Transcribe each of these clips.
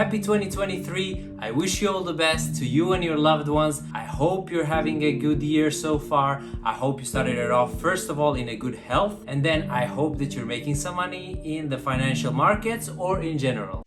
Happy 2023. I wish you all the best to you and your loved ones. I hope you're having a good year so far. I hope you started it off first of all in a good health, and then I hope that you're making some money in the financial markets or in general.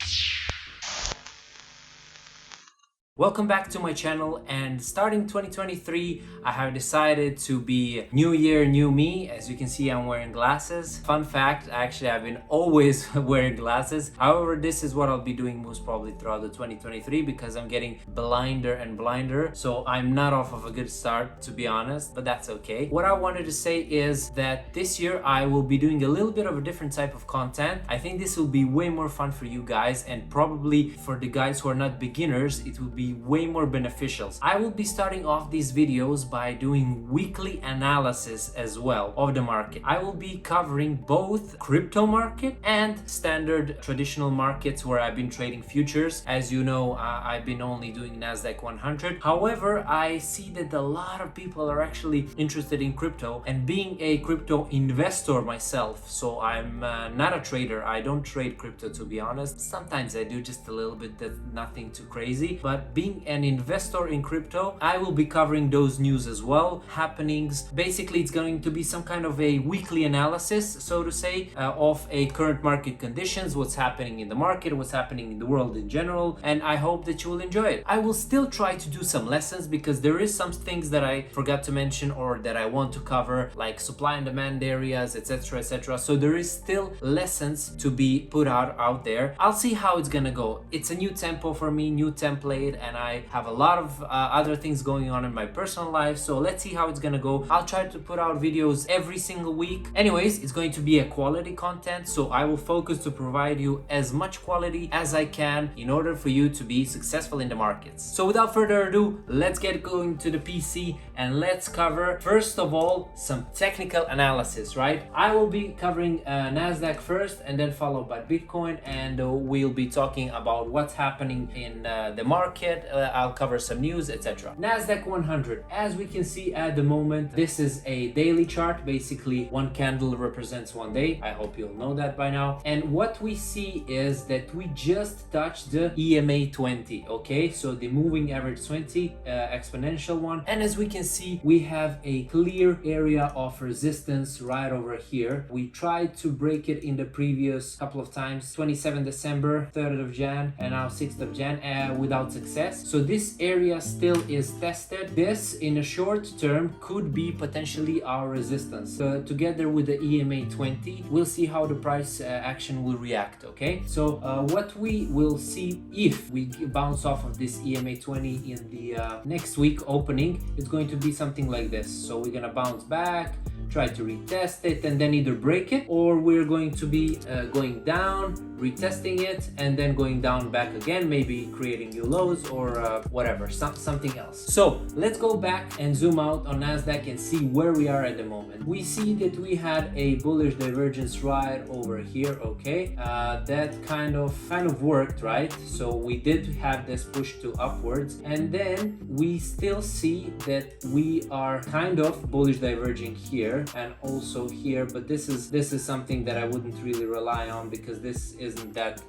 Welcome back to my channel, and starting 2023 I have decided to be new year, new me. As you can see, I'm wearing glasses. Fun fact, actually I've been always wearing glasses. However, this is what I'll be doing most probably throughout the 2023 because I'm getting blinder and blinder. So I'm not off of a good start, to be honest, but that's okay. What I wanted to say is that this year I will be doing a little bit of a different type of content. I think this will be way more fun for you guys, and probably for the guys who are not beginners, it will be way more beneficial. I will be starting off these videos by doing weekly analysis as well of the market. I will be covering both crypto market and standard traditional markets where I've been trading futures. As you know, I've been only doing NSDQ 100. However, I see that a lot of people are actually interested in crypto, and being a crypto investor myself, so I'm not a trader. I don't trade crypto, to be honest. Sometimes I do, just a little bit, that's nothing too crazy, but being an investor in crypto, I will be covering those news as well, happenings. Basically, it's going to be some kind of a weekly analysis, so to say, of a current market conditions, what's happening in the market, what's happening in the world in general, and I hope that you will enjoy it. I will still try to do some lessons because there is some things that I forgot to mention or that I want to cover, like supply and demand areas, etc, etc. So there is still lessons to be put out there. I'll see how it's gonna go. It's a new tempo for me, new template, and I have a lot of other things going on in my personal life, so let's see how it's gonna go. I'll try to put out videos every single week. Anyways, it's going to be a quality content, so I will focus to provide you as much quality as I can in order for you to be successful in the markets. So without further ado, let's get going to the PC and let's cover first of all some technical analysis, right? I will be covering NASDAQ first and then followed by Bitcoin, and we'll be talking about what's happening in the market. I'll cover some news, etc. NASDAQ 100, as we can see at the moment, this is a daily chart. Basically, one candle represents one day. I hope you'll know that by now. And what we see is that we just touched the EMA 20, okay? So the moving average 20, exponential one. And as we can see, we have a clear area of resistance right over here. We tried to break it in the previous couple of times, 27 December, 3rd of Jan, and now 6th of Jan, without success. So this area still is tested. This in a short term could be potentially our resistance. So together with the EMA 20, we'll see how the price action will react, okay? So what we will see if we bounce off of this EMA 20 in the next week opening, it's going to be something like this. So we're gonna bounce back, try to retest it, and then either break it, or we're going to be going down, retesting it, and then going down back again, maybe creating new lows or whatever, something else. So let's go back and zoom out on NASDAQ and see where we are at the moment. We see that we had a bullish divergence right over here, okay? That kind of worked, right? So we did have this push to upwards, and then we still see that we are kind of bullish diverging here and also here, but this is something that I wouldn't really rely on because this isn't that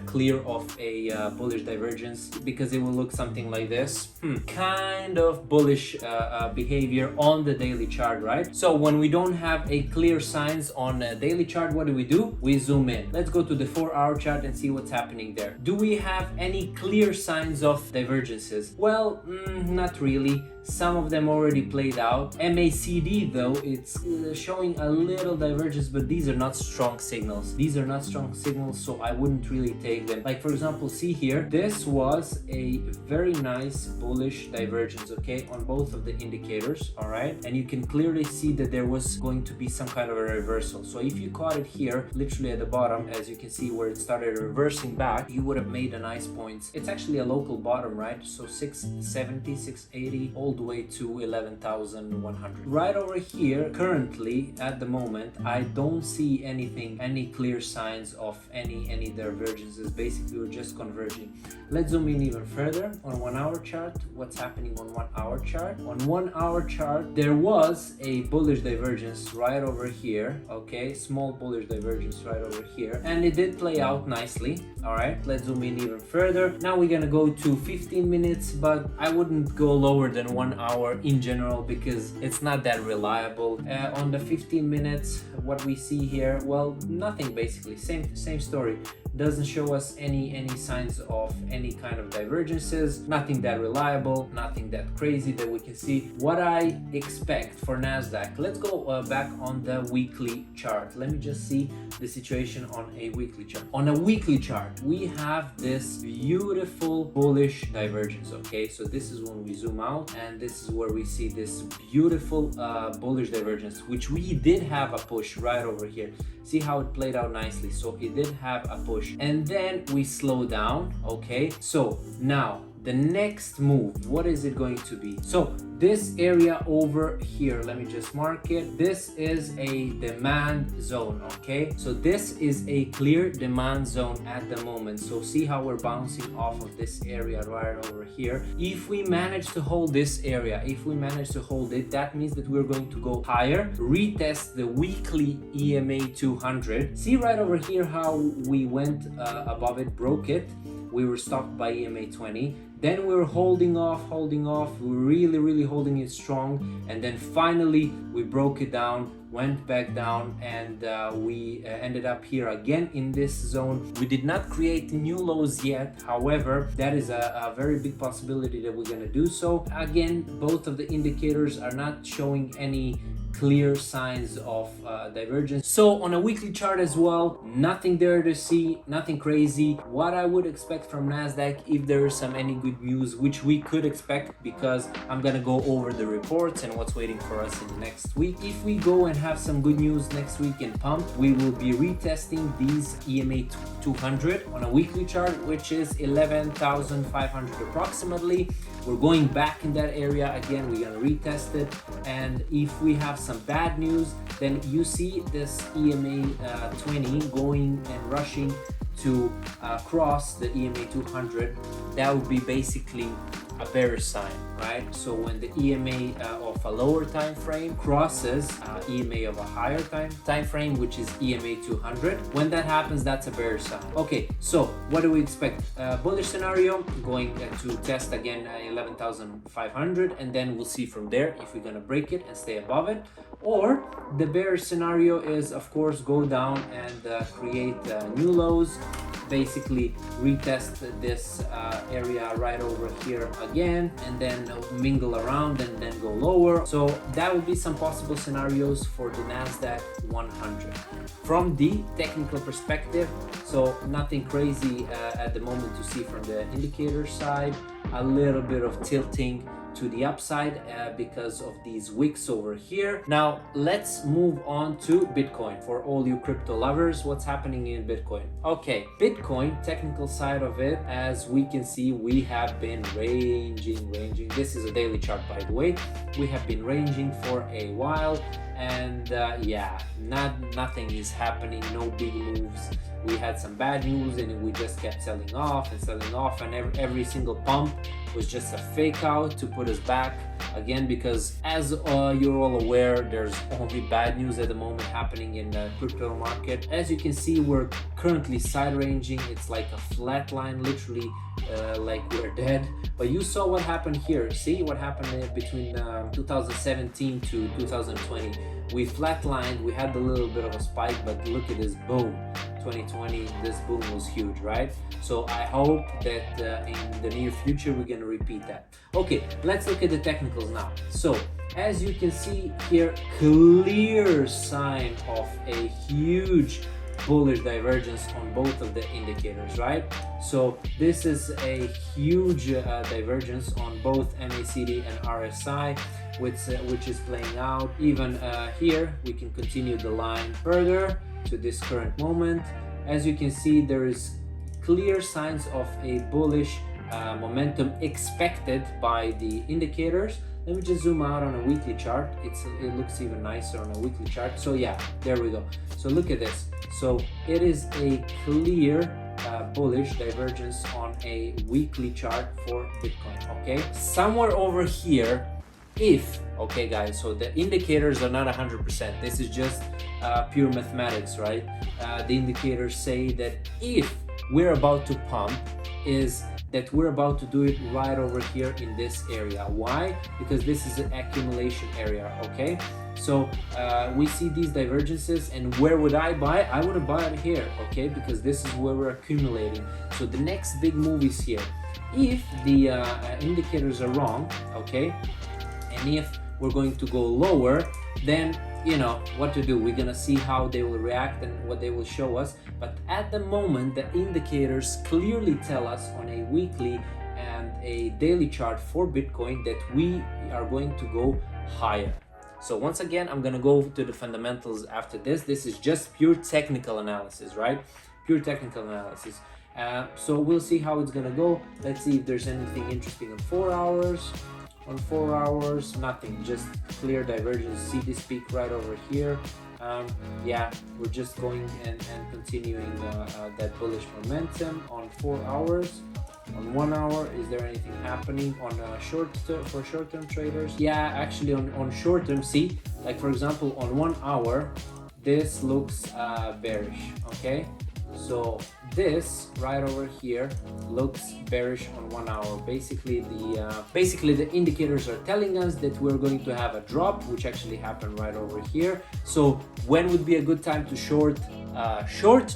clear of a bullish divergence, because it will look something like this. Kind of bullish behavior on the daily chart, right? So when we don't have a clear signs on a daily chart, what do? We zoom in. Let's go to the 4-hour chart and see what's happening there. Do we have any clear signs of divergences? Well, not really. Some of them already played out. MACD though, it's showing a little divergence, but these are not strong signals. These are not strong signals, so I wouldn't really take them. Like for example, see here, this was a very nice bullish divergence, okay, on both of the indicators, all right? And you can clearly see that there was going to be some kind of a reversal. So if you caught it here, literally at the bottom, as you can see where it started reversing back, you would have made a nice point. It's actually a local bottom, right? So 670, 680, all the way to 11,100. Right over here, currently at the moment, I don't see any clear signs of any any divergences. Basically, we're just converging. Let's zoom in even further on 1 hour chart. What's happening on 1 hour chart? On 1 hour chart, there was a bullish divergence right over here. Okay, small bullish divergence right over here, and it did play out nicely. All right, let's zoom in even further. Now we're gonna go to 15 minutes, but I wouldn't go lower than 1 hour in general because it's not that reliable. On the 15 minutes, what we see here, well, nothing basically, same story. Doesn't show us any signs of any kind of divergences, nothing that reliable, nothing that crazy that we can see. What I expect for NASDAQ, let's go back on the weekly chart. Let me just see the situation on a weekly chart. On a weekly chart, we have this beautiful bullish divergence. Okay, so this is when we zoom out, and this is where we see this beautiful bullish divergence, which we did have a push right over here. See how it played out nicely. So it did have a push, and then we slow down. Okay, so now the next move, what is it going to be? So this area over here, let me just mark it. This is a demand zone. Okay, so this is a clear demand zone at the moment. So see how we're bouncing off of this area right over here. If we manage to hold this area, if we manage to hold it, that means that we're going to go higher, retest the weekly EMA 200. See right over here how we went above it, broke it. We were stopped by EMA 20. Then we were holding off, we were really holding it strong, and then finally we broke it down, went back down, and we ended up here again in this zone. We did not create new lows yet, however, that is a very big possibility that we're gonna do so. Again, both of the indicators are not showing any clear signs of divergence. So on a weekly chart as well, nothing there to see, nothing crazy. What I would expect from NASDAQ, if there is any good news, which we could expect, because I'm gonna go over the reports and what's waiting for us in the next week. If we go and have some good news next week and pump, we will be retesting these EMA 200 on a weekly chart, which is 11,500 approximately. We're going back in that area again. We're gonna retest it, and if we have some bad news, then you see this EMA 20 going and rushing to cross the EMA 200. That would be basically a bearish sign, right? So when the EMA of a lower time frame crosses EMA of a higher time frame, which is EMA 200, when that happens, that's a bearish sign. Okay, so what do we expect? Bullish scenario, going to test again 11,500, and then we'll see from there if we're gonna break it and stay above it. Or the bearish scenario is, of course, go down and create new lows, basically retest this area right over here again, and then mingle around and then go lower. So that would be some possible scenarios for the NASDAQ 100 from the technical perspective. So nothing crazy at the moment to see from the indicator side. A little bit of tilting to the upside because of these wicks over here. Now let's move on to Bitcoin. For all you crypto lovers, what's happening in Bitcoin? Okay, Bitcoin, technical side of it, as we can see, we have been ranging. This is a daily chart, by the way. We have been ranging for a while, and yeah, nothing is happening, no big moves. We had some bad news and we just kept selling off, and every single pump was just a fake out to put us back again, because as you're all aware, there's only bad news at the moment happening in the crypto market. As you can see, we're currently side ranging. It's like a flat line, literally like we're dead. But you saw what happened here. See what happened between 2017 to 2020. We flatlined, we had a little bit of a spike, but look at this boom. 2020, this boom was huge, right? So I hope that in the near future we're gonna repeat that. Okay, let's look at the technicals now. So as you can see here, clear sign of a huge bullish divergence on both of the indicators, right? So this is a huge divergence on both MACD and RSI, which is playing out. Even here, we can continue the line further to this current moment. As you can see, there is clear signs of a bullish momentum expected by the indicators. Let me just zoom out on a weekly chart. It looks even nicer on a weekly chart. So yeah, there we go. So look at this. So it is a clear bullish divergence on a weekly chart for Bitcoin. Okay, somewhere over here, if, okay guys, so the indicators are not 100%, this is just pure mathematics, right? The indicators say that if we're about to pump, is that we're about to do it right over here in this area. Why? Because this is an accumulation area. Okay, so we see these divergences, and where would I buy? I would buy it here. Okay, because this is where we're accumulating. So the next big move is here. If the indicators are wrong, okay, and if we're going to go lower, then you know what to do. We're gonna see how they will react and what they will show us. But at the moment, the indicators clearly tell us on a weekly and a daily chart for Bitcoin that we are going to go higher. So once again, I'm gonna go to the fundamentals after this. This is just pure technical analysis, right? Pure technical analysis. So we'll see how it's gonna go. Let's see if there's anything interesting on 4 hours. On 4 hours, nothing, just clear divergence. See this peak right over here. Yeah, we're just going and continuing that bullish momentum on 4 hours. On 1 hour, is there anything happening on for short-term traders? Yeah, actually on short-term, see, like for example, on 1 hour, this looks bearish. Okay, so this right over here looks bearish on 1 hour. Basically the indicators are telling us that we're going to have a drop, which actually happened right over here. So when would be a good time to short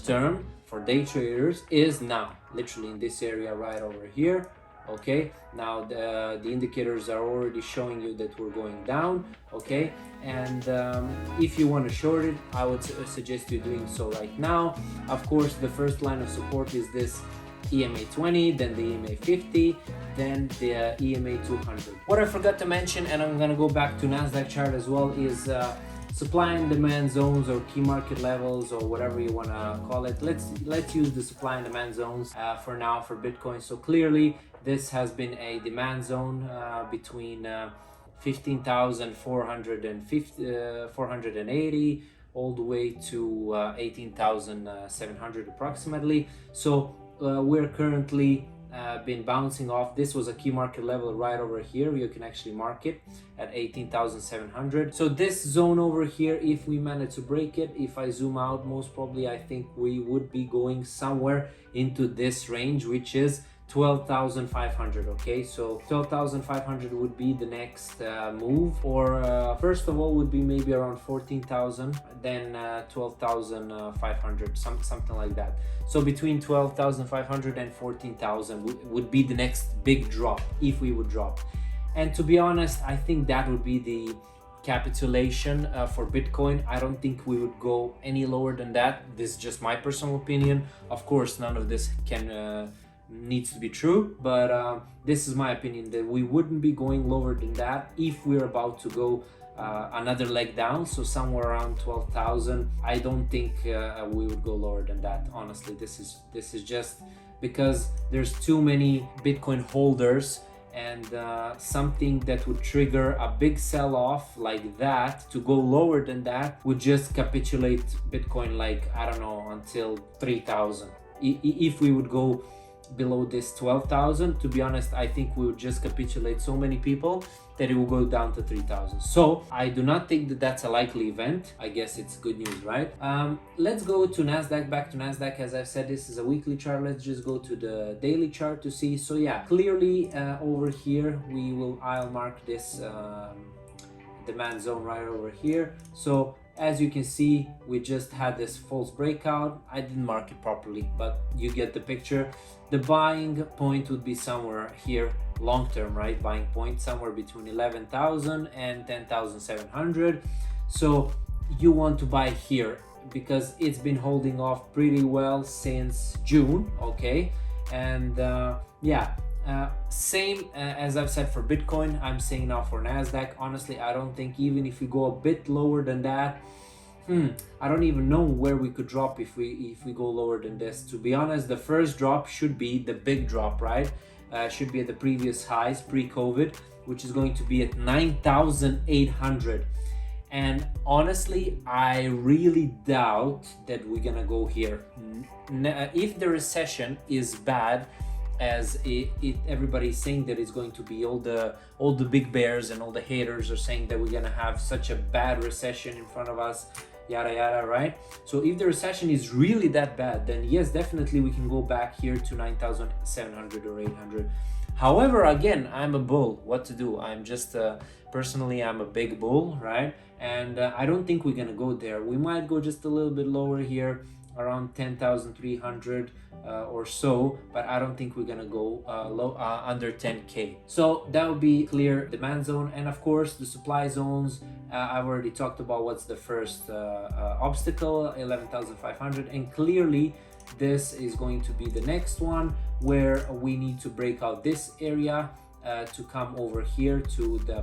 term for day traders is now, literally in this area right over here. Okay, now the indicators are already showing you that we're going down. Okay, and if you want to short it, I would suggest you doing so right now. Of course, the first line of support is this EMA 20, then the EMA 50, then the EMA 200. What I forgot to mention, and I'm gonna go back to NASDAQ chart as well, is supply and demand zones or key market levels or whatever you want to call it. Let's use the supply and demand zones for now for Bitcoin. So clearly this has been a demand zone between 15,480 all the way to 18,700 approximately. So we're currently been bouncing off. This was a key market level right over here. You can actually mark it at 18,700. So this zone over here, if we manage to break it, if I zoom out, most probably I think we would be going somewhere into this range, which is 12,500. Okay, so 12,500 would be the next move, or first of all would be maybe around 14,000, then 12,500, something like that. So between 12,500 and 14,000 would be the next big drop if we would drop. And to be honest, I think that would be the capitulation for Bitcoin. I don't think we would go any lower than that. This is just my personal opinion. Of course, none of this can needs to be true, but this is my opinion, that we wouldn't be going lower than that if we're about to go another leg down. So somewhere around 12,000. I don't think we would go lower than that. Honestly, this is just because there's too many Bitcoin holders, and something that would trigger a big sell-off like that to go lower than that would just capitulate Bitcoin, like, I don't know, until 3,000. If we would go below this 12,000, to be honest, I think we would just capitulate so many people that it will go down to 3,000. So I do not think that that's a likely event. I guess it's good news, right? Let's go to NASDAQ, back to NASDAQ. As I've said, this is a weekly chart. Let's just go to the daily chart to see. So yeah, clearly over here, I'll mark this demand zone right over here. So as you can see, we just had this false breakout. I didn't mark it properly, but you get the picture. The buying point would be somewhere here, long term, right? Buying point somewhere between 11,000 and 10,700. So you want to buy here because it's been holding off pretty well since June, okay? And same as I've said for Bitcoin, I'm saying now for NASDAQ. Honestly, I don't think even if we go a bit lower than that, I don't even know where we could drop if we go lower than this. To be honest, the first drop should be the big drop, right? Should be at the previous highs pre-COVID, which is going to be at 9,800. And honestly, I really doubt that we're gonna go here. If the recession is bad, as everybody's saying that it's going to be, all the big bears and all the haters are saying that we're gonna have such a bad recession in front of us, yada yada, right? So if the recession is really that bad, then yes, definitely we can go back here to 9,700 or 800. However, again, I'm a bull. What to do? I'm just personally, I'm a big bull, right? And I don't think we're gonna go there. We might go just a little bit lower here, around 10,300 or so, but I don't think we're gonna go under 10k. So that would be clear demand zone, and of course the supply zones. I've already talked about what's the first obstacle, 11,500, and clearly this is going to be the next one, where we need to break out this area to come over here to the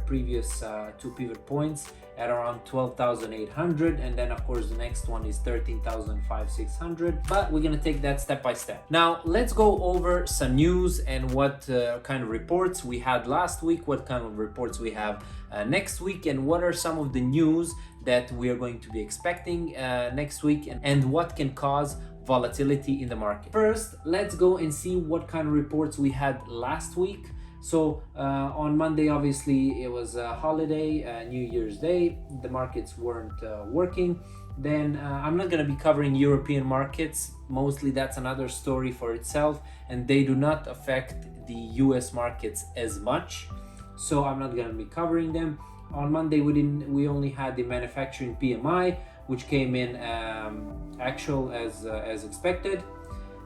previous two pivot points at around 12,800, and then of course the next one is 13,600, but we're gonna take that step by step. Now let's go over some news and what kind of reports we had last week, what kind of reports we have next week, and what are some of the news that we are going to be expecting next week, and what can cause volatility in the market. First, let's go and see what kind of reports we had last week. So on Monday, obviously it was a holiday, New Year's Day, the markets weren't working. Then I'm not going to be covering European markets, mostly that's another story for itself, and they do not affect the US markets as much, so I'm not going to be covering them. On Monday we only had the manufacturing PMI, which came in actual as expected.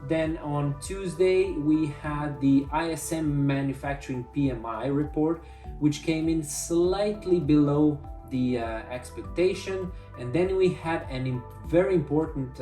Then on Tuesday we had the ISM manufacturing PMI report, which came in slightly below the expectation. And then we had a very important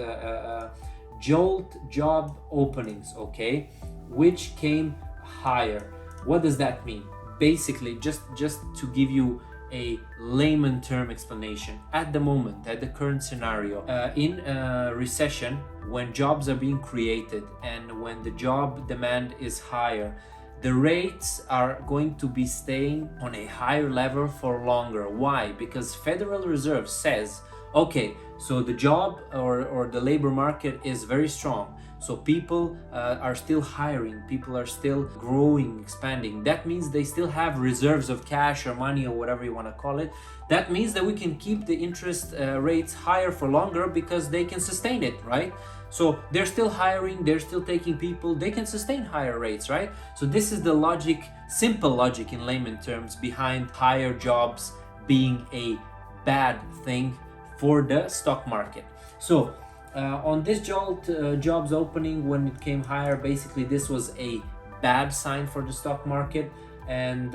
jolt job openings, okay, which came higher. What does that mean? Basically, just to give you a layman term explanation, at the moment, at the current scenario, in a recession, when jobs are being created and when the job demand is higher, the rates are going to be staying on a higher level for longer. Why? Because Federal Reserve says, okay, so the job or the labor market is very strong, so people are still hiring, people are still growing, expanding. That means they still have reserves of cash or money or whatever you want to call it. That means that we can keep the interest rates higher for longer because they can sustain it, right? So they're still hiring, they're still taking people, they can sustain higher rates, right? So this is the logic, simple logic in layman terms, behind higher jobs being a bad thing for the stock market. So on this jolt jobs opening, when it came higher, basically this was a bad sign for the stock market. And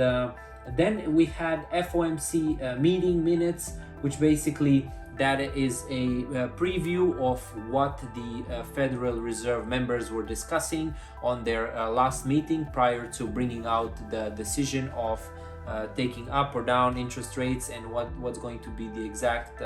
then we had FOMC meeting minutes, which basically that is a preview of what the Federal Reserve members were discussing on their last meeting prior to bringing out the decision of taking up or down interest rates, and what's going to be the exact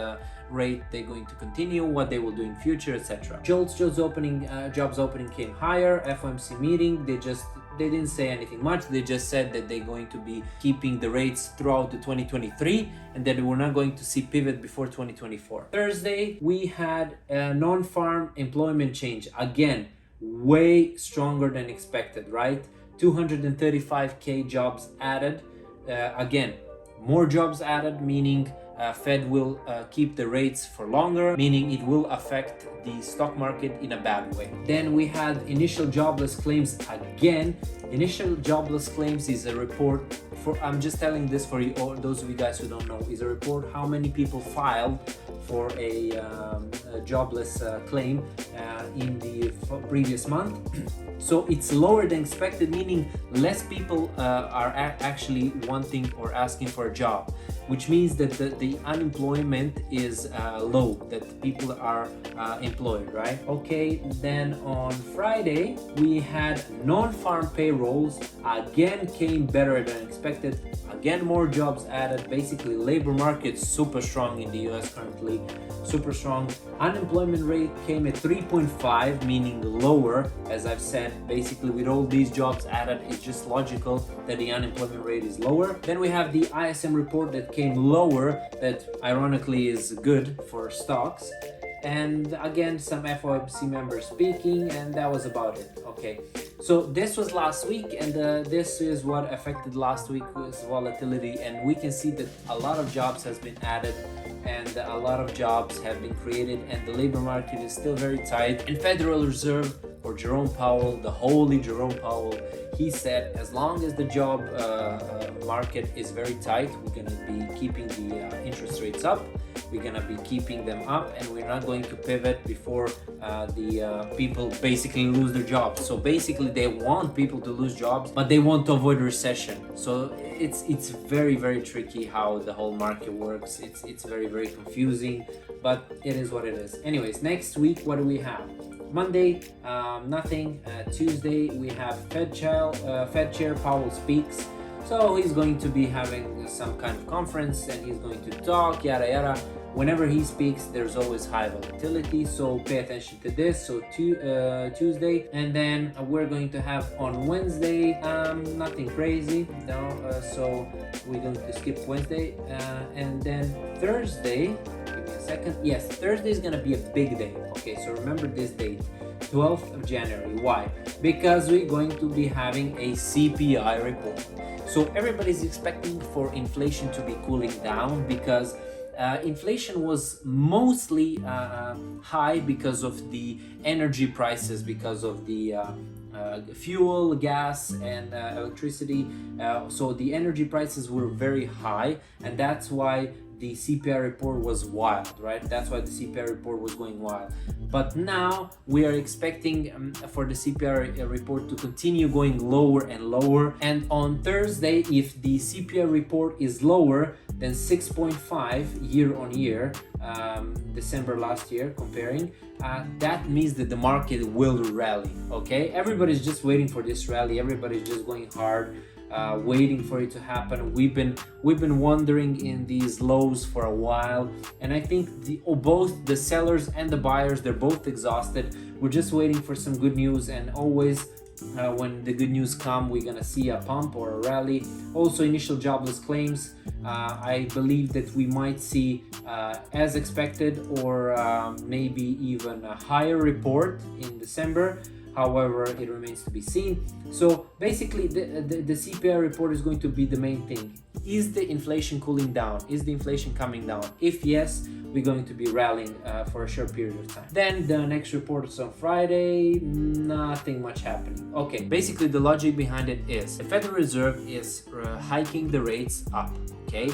rate they're going to continue, what they will do in future, etc. Jobs opening came higher. FOMC meeting, they didn't say anything much. They just said that they're going to be keeping the rates throughout the 2023 and that we're not going to see pivot before 2024. Thursday, we had a non-farm employment change. Again, way stronger than expected, right? 235k jobs added. Again, more jobs added, meaning Fed will keep the rates for longer, meaning it will affect the stock market in a bad way. Then we had initial jobless claims again. Initial jobless claims is a report for, I'm just telling this for you, or those of you guys who don't know, is a report how many people filed for a jobless claim in the previous month. So it's lower than expected, meaning less people are actually wanting or asking for a job, which means that the unemployment is low, that people are employed, right? Okay, then on Friday, we had non-farm payrolls, again came better than expected, again more jobs added. Basically, labor market super strong in the US currently. really super strong. Unemployment rate came at 3.5, meaning lower. As I've said, basically with all these jobs added, it's just logical that the unemployment rate is lower. Then we have the ISM report that came lower, that ironically is good for stocks. And again, some FOMC members speaking, and that was about it. Okay, so this was last week, and this is what affected last week's volatility. And we can see that a lot of jobs has been added, and a lot of jobs have been created, and the labor market is still very tight. And Federal Reserve, or Jerome Powell, the holy Jerome Powell, he said as long as the job market is very tight, we're going to be keeping the interest rates up. We're going to be keeping them up, and we're not going to pivot before the people basically lose their jobs. So basically they want people to lose jobs, but they want to avoid recession. So it's very, very tricky how the whole market works. It's very, very confusing, but it is what it is. Anyways, next week, what do we have? Monday, nothing. Tuesday, we have Fed Chair Powell speaks. So he's going to be having some kind of conference, and he's going to talk, yada yada. Whenever he speaks, there's always high volatility, so pay attention to this. So Tuesday, and then we're going to have on Wednesday, nothing crazy, no. So we're going to skip Wednesday, and then Thursday. Give me a second. Yes, Thursday is gonna be a big day. Okay, so remember this date, 12th of January. Why? Because we're going to be having a CPI report. So everybody's expecting for inflation to be cooling down, because inflation was mostly high because of the energy prices, because of the fuel, gas, and electricity. So the energy prices were very high, and that's why the CPI report was wild, right? That's why the CPI report was going wild. But now we are expecting for the CPI report to continue going lower and lower. And on Thursday, if the CPI report is lower than 6.5 year on year, December last year comparing, that means that the market will rally. Okay, everybody's just waiting for this rally. Everybody's just going hard, waiting for it to happen. We've been wandering in these lows for a while, and I think both the sellers and the buyers, they're both exhausted. We're just waiting for some good news, and always when the good news come, we're gonna see a pump or a rally. Also, initial jobless claims, I believe that we might see as expected, or maybe even a higher report in December. However, it remains to be seen. So basically, the CPI report is going to be the main thing. Is the inflation cooling down? Is the inflation coming down? If yes, we're going to be rallying for a short period of time. Then the next report is on Friday. Nothing much happening. Okay, basically the logic behind it is the Federal Reserve is hiking the rates up. Okay,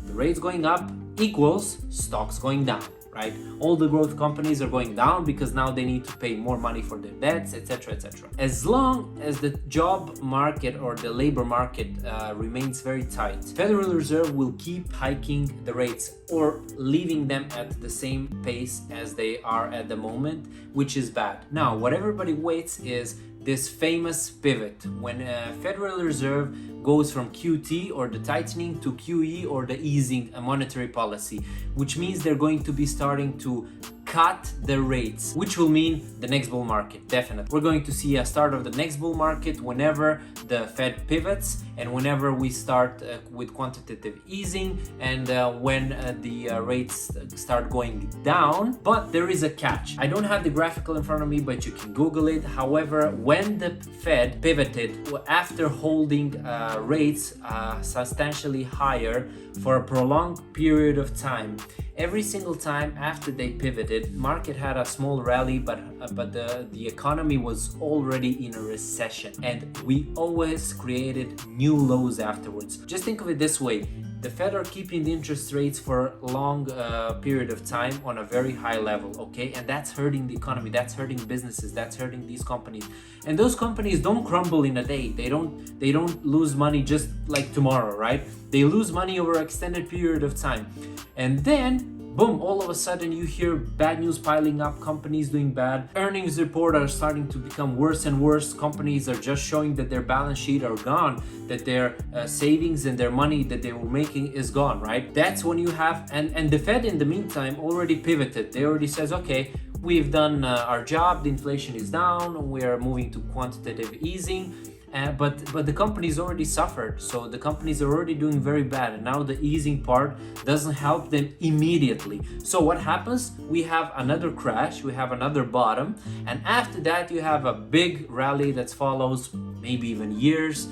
the rates going up equals stocks going down. Right? All the growth companies are going down because now they need to pay more money for their debts, etc., etc. As long as the job market or the labor market remains very tight, Federal Reserve will keep hiking the rates or leaving them at the same pace as they are at the moment, which is bad. Now, what everybody waits is this famous pivot when Federal Reserve goes from QT or the tightening to QE or the easing monetary policy, which means they're going to be starting to cut the rates, which will mean the next bull market. Definitely, we're going to see a start of the next bull market whenever the Fed pivots and whenever we start with quantitative easing, and when the rates start going down. But there is a catch. I don't have the graphical in front of me, but you can Google it. However, when the Fed pivoted after holding rates substantially higher for a prolonged period of time, every single time after they pivoted, market had a small rally, but the economy was already in a recession, and we always created new lows afterwards. Just think of it this way: the Fed are keeping the interest rates for a long period of time on a very high level, okay? And that's hurting the economy, that's hurting businesses, that's hurting these companies. And those companies don't crumble in a day. They don't lose money just like tomorrow, right? They lose money over an extended period of time. And then boom, all of a sudden you hear bad news piling up, companies doing bad, earnings report are starting to become worse and worse, companies are just showing that their balance sheet are gone, that their savings and their money that they were making is gone, right? That's when you have, and the Fed in the meantime already pivoted. They already says, okay, we've done our job, the inflation is down, we are moving to quantitative easing. But the companies already suffered, so the companies are already doing very bad, and now the easing part doesn't help them immediately. So what happens? We have another crash, we have another bottom, and after that you have a big rally that follows maybe even years,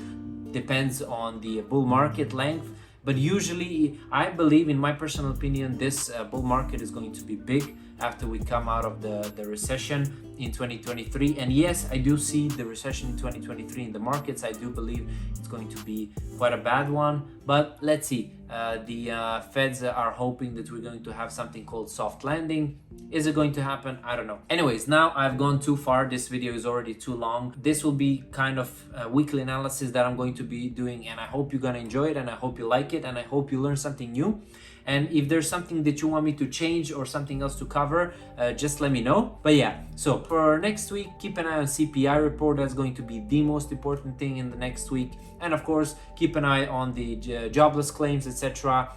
depends on the bull market length. But usually, I believe, in my personal opinion, this bull market is going to be big after we come out of the recession in 2023. And yes, I do see the recession in 2023 in the markets. I do believe it's going to be quite a bad one, but let's see. The Feds are hoping that we're going to have something called soft landing. Is it going to happen? I don't know. Anyways, now I've gone too far. This video is already too long. This will be kind of a weekly analysis that I'm going to be doing, and I hope you're gonna enjoy it, and I hope you like it, and I hope you learn something new. And if there's something that you want me to change or something else to cover, just let me know. But yeah, so for next week, keep an eye on CPI report. That's going to be the most important thing in the next week. And of course, keep an eye on the jobless claims, etc.,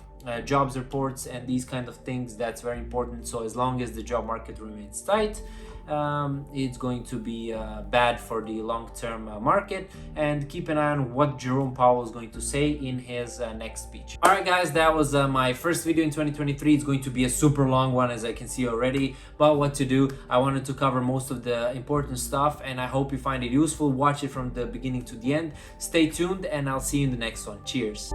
jobs reports and these kind of things. That's very important. So as long as the job market remains tight, it's going to be bad for the long-term market. And keep an eye on what Jerome Powell is going to say in his next speech. All right, guys, that was my first video in 2023. It's going to be a super long one, as I can see already. But what to do, I wanted to cover most of the important stuff, and I hope you find it useful. Watch it from the beginning to the end. Stay tuned, and I'll see you in the next one. Cheers.